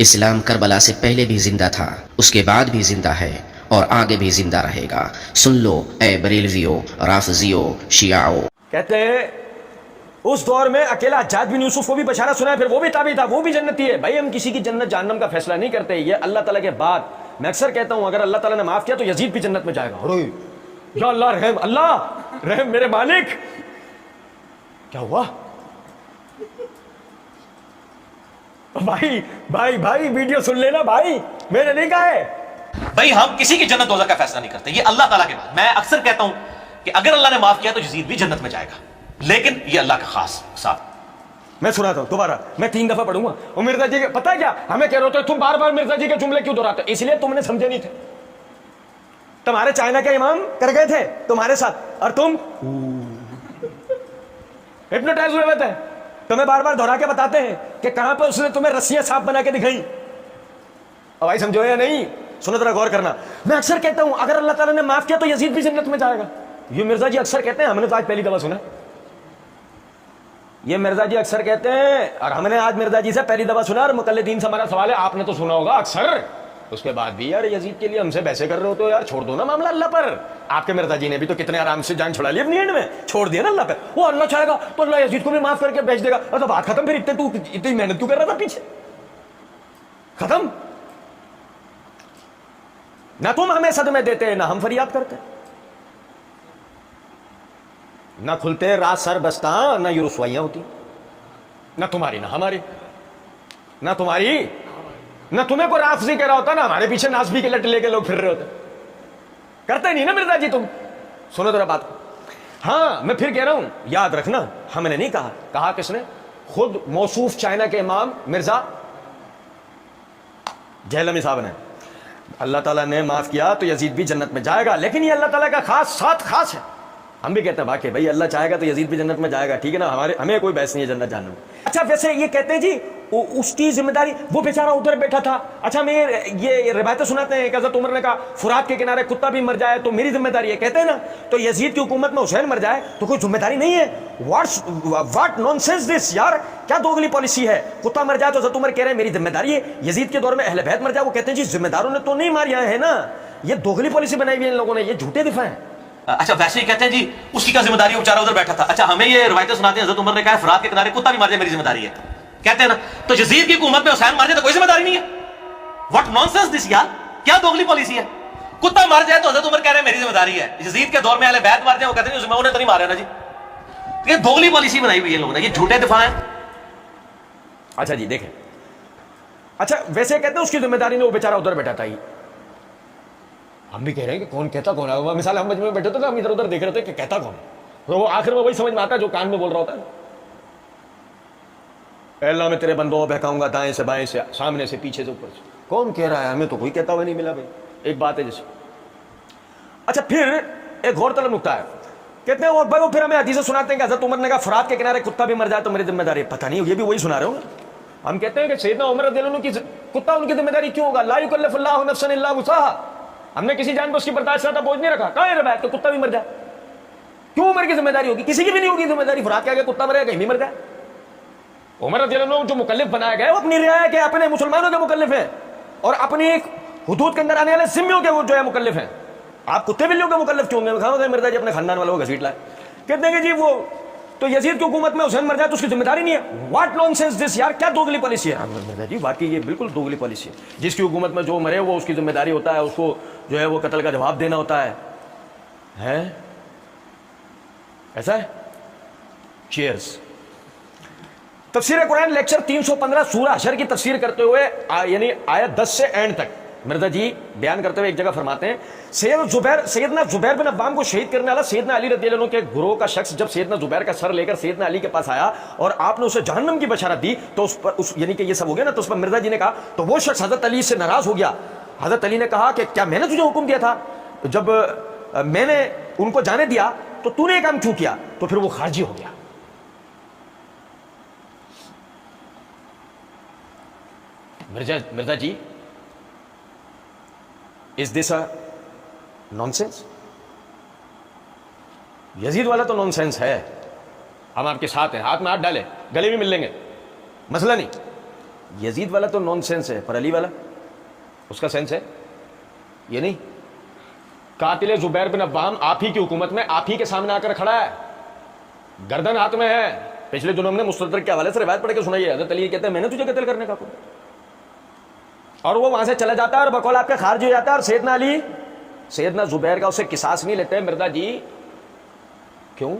اسلام کربلا سے پہلے بھی زندہ تھا، اس کے بعد بھی زندہ ہے اور آگے بھی زندہ رہے گا۔ سن لو اے بریلویو، رافضیو، شیعوں۔ کہتے ہیں اس دور میں اکیلا حجاج بن یوسف کو بھی بشارت سنا ہے، پھر وہ بھی تابعی تھا، وہ بھی جنتی ہے۔ بھائی ہم کسی کی جنت جہنم کا فیصلہ نہیں کرتے، یہ اللہ تعالیٰ کے بعد۔ میں اکثر کہتا ہوں اگر اللہ تعالیٰ نے معاف کیا تو یزید بھی جنت میں جائے گا۔ یا اللہ رحم، اللہ رحم میرے مالک۔ کیا ہوا بھائی بھائی بھائی ویڈیو سن لینا بھائی، میں نے نہیں کہا ہے۔ بھائی ہم کسی کی جنت دوزخ کا فیصلہ نہیں کرتے، یہ اللہ تعالیٰ کے بعد۔ میں اکثر کہتا ہوں کہ اگر اللہ نے معاف کیا تو یزید بھی جنت میں جائے گا، لیکن یہ اللہ کا خاص ساتھ۔ میں سناتا ہوں دوبارہ، میں 3 دفعہ پڑھوں گا۔ اور مرزا جی پتہ ہے کیا ہمیں کہہ رہے ہوتے تم بار بار مرزا جی کے جملے کیوں دہراتے؟ اس لیے تم نے سمجھے نہیں تھے۔ تمہارے چائنا کے امام کر گئے تھے تمہارے ساتھ، اور تم ہپنوٹائز ہوئے تھے۔ تمہیں بار بار دہرا کے بتاتے ہیں کہ کہاں پہ اس نے تمہیں رسیاں صاف بنا کے دکھائی۔ اب بھائی سمجھو یا نہیں؟ سنو ذرا غور کرنا۔ میں اکثر کہتا ہوں اگر اللہ تعالیٰ نے معاف کیا تو یزید بھی جنت میں جائے گا۔ یہ مرزا جی اکثر کہتے ہیں، ہم نے تو آج پہلی دفعہ سنا۔ یہ مرزا جی اکثر کہتے ہیں اور ہم نے آج مرزا جی سے پہلی دفعہ سنا۔ اور مقلدین سے ہمارا سوال ہے، آپ نے تو سنا ہوگا اکثر، اس کے بعد بھی یار یزید کے لیے ہم سے بحثیں کر رہے ہو تو یار چھوڑ دو نا معاملہ اللہ پر۔ آپ کے مرزا جی نے بھی تو کتنے آرام سے جان چھڑا لی اپنی اینڈ میں، چھوڑ دیا نا اللہ پہ۔ وہ اللہ چاہے گا تو اللہ یزید کو بھی معاف کر کے بھیج دے گا، اور تو بات ختم۔ پھر اتنی محنت کیوں کر رہا تھا پیچھے؟ ختم۔ نہ تم ہمیں صدمے دیتے نہ ہم فریاد کرتے، نہ کھلتے رات سر بستاں، نہ یہ رسوائیاں ہوتی، نہ تمہاری نہ ہماری، نہ تمہاری نہ تمہیں کوئی رافضی کہہ رہا ہوتا، نہ ہمارے پیچھے ناسبی کے لٹ لے کے لوگ پھر رہے ہوتے۔ کرتے نہیں نا مرزا جی تم۔ سنو ذرا بات کو۔ ہاں میں پھر کہہ رہا ہوں، یاد رکھنا ہم نے نہیں کہا، کہا کس نے؟ خود موصوف چائنا کے امام مرزا جہلمی صاحب نے۔ اللہ تعالیٰ نے معاف کیا تو یزید بھی جنت میں جائے گا، لیکن یہ اللہ تعالیٰ کا خاص ساتھ خاص ہے۔ ہم بھی کہتے ہیں واقعی بھائی اللہ چاہے گا تو یزید بھی جنت میں جائے گا، ٹھیک ہے نا، ہمیں کوئی بحث نہیں ہے جنت جہنم۔ اچھا ویسے یہ کہتے ہیں جی اس کی ذمہ داری، وہ بیچارہ ادھر بیٹھا تھا۔ اچھا میں یہ روایتیں سناتے ہیں کہ حضرت عمر نے کہا فرات کے کنارے کتا بھی مر جائے تو میری ذمہ داری ہے، کہتے ہیں نا۔ تو یزید کی حکومت میں حسین مر جائے تو کوئی ذمہ داری نہیں ہے؟ واٹ نانسنس دس یار، کیا دوگلی پالیسی ہے؟ کتا مر جائے تو حضرت عمر کہہ رہے ہیں میری ذمہ داری ہے، یزید کے دور میں اہل بیت مر جائے وہ کہتے ہیں جی ذمہ داروں نے تو نہیں ماریا ہے نا۔ یہ دوگلی پالیسی بنائی ہوئی ہے ان لوگوں نے، یہ جھوٹے دفاع ہیں۔ اچھا ویسے ہی کہتے ہیں جی اس کی کیا ذمہ داری ہے، وہ بیچارہ ادھر بیٹھا تھا۔ اچھا ہمیں یہ روایتیں سناتے ہیں حضرت عمر نے کہا فرات کے کنارے کتا بھی مر جائے میری ذمہ داری ہے، کہتے ہیں نا۔ تو یزید کی حکومت میں حسین مر جائے تو کوئی ذمہ داری نہیں ہے؟ واٹ نانسنس دس یار، کیا دوگلی پالیسی ہے؟ کتا مر جائے تو حضرت عمر کہہ رہے ہیں میری ذمہ داری ہے، یزید کے دور میں اہل بیت مر جائے وہ کہتے ہیں ذمہ انہیں تو نہیں مارا نا جی۔ یہ دوگلی پالیسی بنائی ہوئی ہے لوگوں نے، یہ جھوٹے دفاع ہیں۔ اچھا جی دیکھیں، اچھا ویسے کہتے ہیں اس کی ذمہ داری نے وہ بیچارہ ادھر بیٹھا تھا۔ ہم بھی کہہ رہے ہیں کہ کون کہتا کون ہے؟ مثال ہم مجمع میں بیٹھے تو ہم ادھر ادھر دیکھ رہے تھے کہ کہتا کون ہے، تو وہ آخر میں وہی سمجھ میں آتا ہے جو کان میں بول رہا ہوتا ہے۔ اے اللہ میں تیرے بندوں کو بہکاؤں گا دائیں سے بائیں سے، سامنے سے پیچھے سے اوپر سے۔ کون کہہ رہا ہے؟ ہمیں تو کوئی کہتا ہوا نہیں ملا بھائی، ایک بات ہے جیسے۔ اچھا پھر ایک غور طلب نکتہ ہے، کہتے ہیں وہ بھائی وہ پھر ہمیں حدیثیں سناتے ہیں کہ حضرت عمر نے کہا فرات کے کنارے کتا بھی مر جائے تو میری ذمہ داری ہے۔ پتہ نہیں یہ بھی وہی سنا رہے ہوں گے۔ ہم کہتے ہیں کہ سیدنا عمر رضی اللہ عنہ کی کتا ان کی ذمہ داری کیوں ہوگا؟ لا یکلف اللہ نفسا الا وسعها، ہم نے کسی جان کو اس کی برداشت کا بوجھ نہیں رکھا۔ کہاں ہے روایت کہ کتا بھی مر جائے؟ کیوں عمر کی ذمہ داری ہوگی؟ کسی کی بھی نہیں ہوگی ذمہ داری۔ فرات کے آگے کتا مرے کہیں بھی مر جائے۔ عمر رضی اللہ عنہ جو مکلف بنایا گیا وہ اپنی رعایا کے اپنے مسلمانوں کے مکلف ہیں اور اپنی ایک حدود کے اندر آنے والے ذمیوں کے وہ جو ہے مکلف ہیں۔ آپ کتے بلیوں کے مکلف کیوں ہوں گے؟ مرزا جی اپنے خاندان والوں کو گھسیٹ لائے، کہتے ہیں کہ جی وہ تو یزید کی حکومت میں حسین مر جائے تو اس کی ذمہ داری نہیں ہے۔ واٹ نانسنس دس یار، کیا دوگلی پالیسی ہے؟ مرزا جی واقعی یہ بالکل دوگلی پالیسی ہے۔ جس کی حکومت میں جو مرے وہ اس کی ذمہ داری ہوتا ہے، اس کو جو ہے وہ قتل کا جواب دینا ہوتا ہے۔ ایسا ہے؟ چیئرز۔ تفسیر قرآن لیکچر 315 سورہ حشر کی تفسیر کرتے ہوئے یعنی آیت 10 سے اینڈ تک مرزا جی بیان کرتے ہوئے ایک جگہ فرماتے ہیں سیدنا زبیر بن عوام کو شہید کرنے والا سیدنا علی رضی اللہ عنہ کے گروہ کا شخص جب سیدنا زبیر کا سر لے کر سیدنا علی کے پاس آیا اور آپ نے اسے جہنم کی بشارت دی تو اس پر یعنی کہ یہ سب ہو گیا نا، تو اس پر مرزا جی نے کہا تو وہ شخص حضرت علی سے ناراض ہو گیا۔ حضرت علی نے کہا کہ کیا میں نے تجھے حکم دیا تھا؟ جب میں نے ان کو جانے دیا تو تو نے یہ کام کیوں کیا؟ تو پھر وہ خارجی ہو گیا۔ مرزا جی از دس اے نان سینس؟ یزید والا تو نان سینس ہے، ہم آپ کے ساتھ ہیں، ہاتھ میں ہاتھ ڈالیں گلے بھی مل لیں گے، مسئلہ نہیں۔ یزید والا تو نان سینس ہے، پر علی والا اس کا سینس ہے یہ نہیں. قاتل زبیر بن عوام آپ ہی کی حکومت میں آپ ہی کے سامنے آ کر کھڑا ہے، گردن ہاتھ میں ہے. پچھلے دنوں میں نے مستدرک کے حوالے سے روایت پڑھ کے سنائی ہے، حضرت علی کہتے ہیں میں نے تجھے قتل کرنے کا کوئی، اور وہ وہاں سے چلا جاتا ہے اور بقول آپ کا خارج ہو جاتا ہے. اور سیدنا علی سیدنا زبیر کا اسے قصاص نہیں لیتے. مرزا جی کیوں؟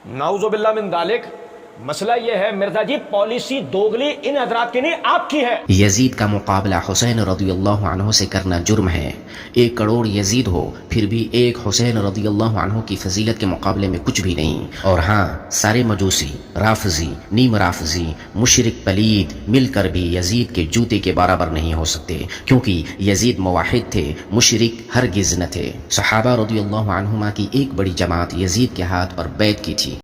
نعوذ باللہ من ذالک. مسئلہ یہ ہے مرزا جی پالیسی دوگلی ان حضرات کی نہیں آپ کی ہے. یزید کا مقابلہ حسین رضی اللہ عنہ سے کرنا جرم ہے. 1 کروڑ یزید ہو پھر بھی ایک حسین رضی اللہ عنہ کی فضیلت کے مقابلے میں کچھ بھی نہیں. اور ہاں، سارے مجوسی، رافضی، نیم رافضی، مشرک پلید مل کر بھی یزید کے جوتے کے برابر نہیں ہو سکتے، کیونکہ یزید موحد تھے، مشرک ہرگز نہ تھے. صحابہ رضی اللہ عنہما کی ایک بڑی جماعت یزید کے ہاتھ پر بیعت کی تھی.